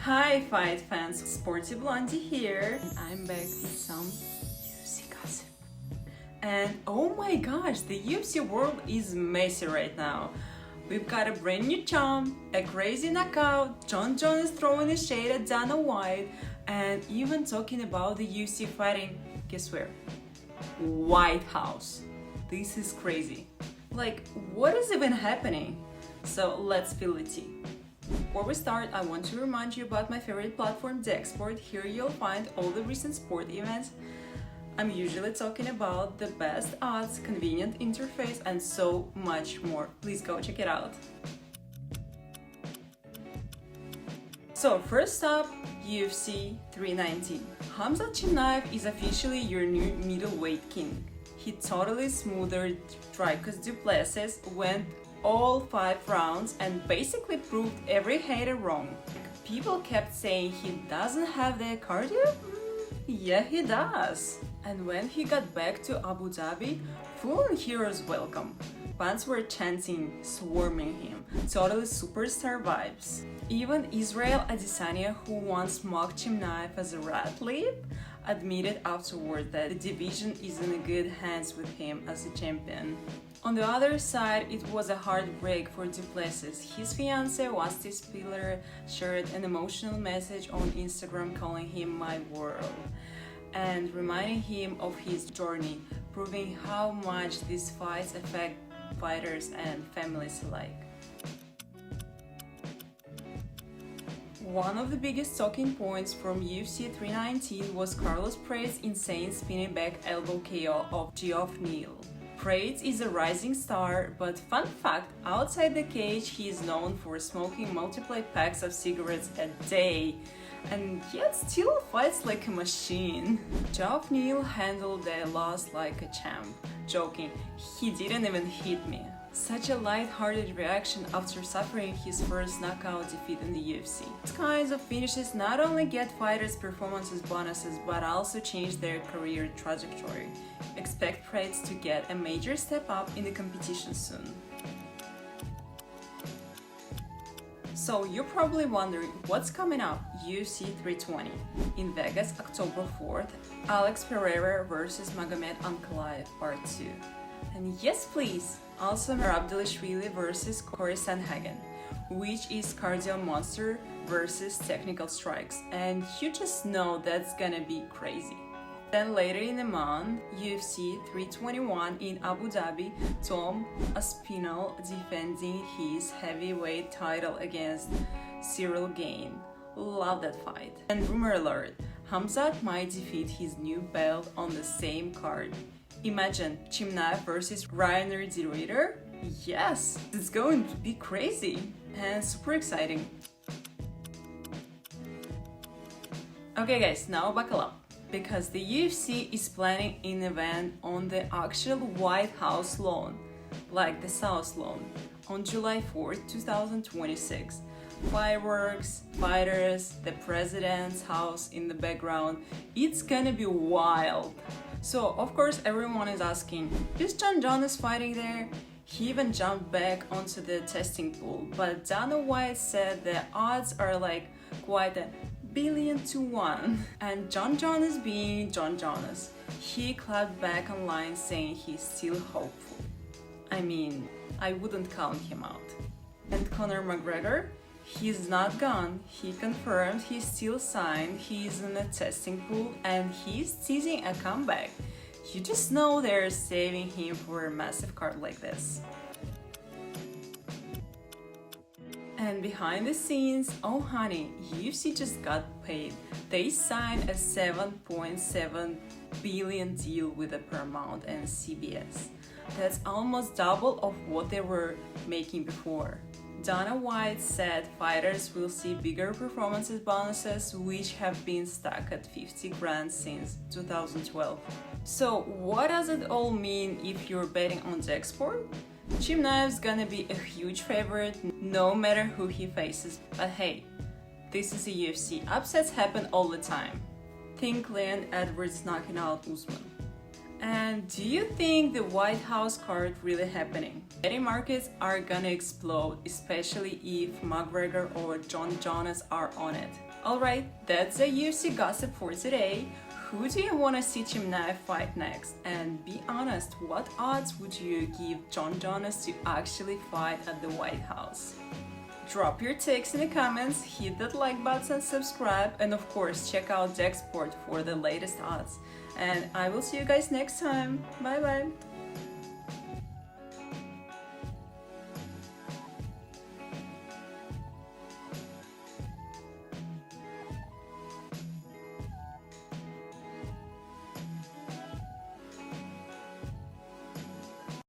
Hi fight fans, Sporty Blondie here, and I'm back with some UFC gossip. And oh my gosh, the UFC world is messy right now. We've got a brand new champ, a crazy knockout, Jon Jones throwing a shade at Dana White, and even talking about the UFC fighting, guess where? White House. This is crazy. Like, what is even happening? So let's spill the tea. Before we start, I want to remind you about my favorite platform, Dexport. Here you'll find all the recent sport events. I'm usually talking about the best odds, convenient interface, and so much more. Please go check it out. So first up, UFC 319. Khamzat Chimaev is officially your new middleweight king. He totally smothered Dricus Du Plessis, went all 5 rounds and basically proved every hater wrong. People kept saying he doesn't have the cardio? Yeah, he does. And when he got back to Abu Dhabi, full-on heroes welcome. Fans were chanting, swarming him. Totally superstar vibes. Even Israel Adesanya, who once mocked Chimaev as a rat lip, admitted afterward that the division is in good hands with him as a champion. On the other side, it was a heartbreak for Du Plessis. His fiancée, Wasti Spiller, shared an emotional message on Instagram calling him "my world" and reminding him of his journey, proving how much these fights affect fighters and families alike. One of the biggest talking points from UFC 319 was Carlos Prates' insane spinning back elbow KO of Geoff Neal. Prates is a rising star, but fun fact, outside the cage he is known for smoking multiple packs of cigarettes a day, and yet still fights like a machine. Geoff Neal handled the loss like a champ, joking, "He didn't even hit me." Such a light-hearted reaction after suffering his first knockout defeat in the UFC. These kinds of finishes not only get fighters performances bonuses but also change their career trajectory. Expect Prates to get a major step up in the competition soon. So you're probably wondering what's coming up. UFC 320 in Vegas, October 4th, Alex Pereira versus Magomed Ankalaev Part 2. And yes please, also Merab Dvalishvili versus Cory Sandhagen, which is Cardio Monster versus Technical Strikes, and you just know that's gonna be crazy. Then later in the month, UFC 321 in Abu Dhabi, Tom Aspinall defending his heavyweight title against Ciryl Gane. Love that fight. And rumor alert, Khamzat might defeat his new belt on the same card. Imagine Chimaev versus Reinier. Yes, it's going to be crazy and super exciting. Okay guys, now buckle up, because the UFC is planning an event on the actual White House lawn, like the South Lawn, on July 4th, 2026. Fireworks, fighters, the president's house in the background. It's gonna be wild. So of course everyone is asking, is Jon Jones fighting there? He even jumped back onto the testing pool, but Dana White said the odds are like quite 1,000,000,000 to 1. And Jon Jones being Jon Jones, he clapped back online saying he's still hopeful. I mean, I wouldn't count him out. And Conor McGregor? He's not gone. He confirmed he's still signed, he's in a testing pool, and he's teasing a comeback. You just know they're saving him for a massive card like this. And behind the scenes, oh honey, UFC just got paid. They signed a $7.7 billion deal with the Paramount and CBS. That's almost double of what they were making before. Dana White said fighters will see bigger performances bonuses, which have been stuck at 50 grand since 2012. So what does it all mean if you're betting on Dexport? Chimaev's gonna be a huge favorite no matter who he faces, but hey, this is a UFC, upsets happen all the time. Think Leon Edwards knocking out Usman. And do you think the White House card really happening? Betting markets are gonna explode, especially if McGregor or Jon Jones are on it. Alright, that's the UFC gossip for today. Who do you want to see Chimaev fight next? And be honest, what odds would you give Jon Jones to actually fight at the White House? Drop your takes in the comments, hit that like button and subscribe, and of course check out Dexport for the latest odds. And I will see you guys next time. Bye bye!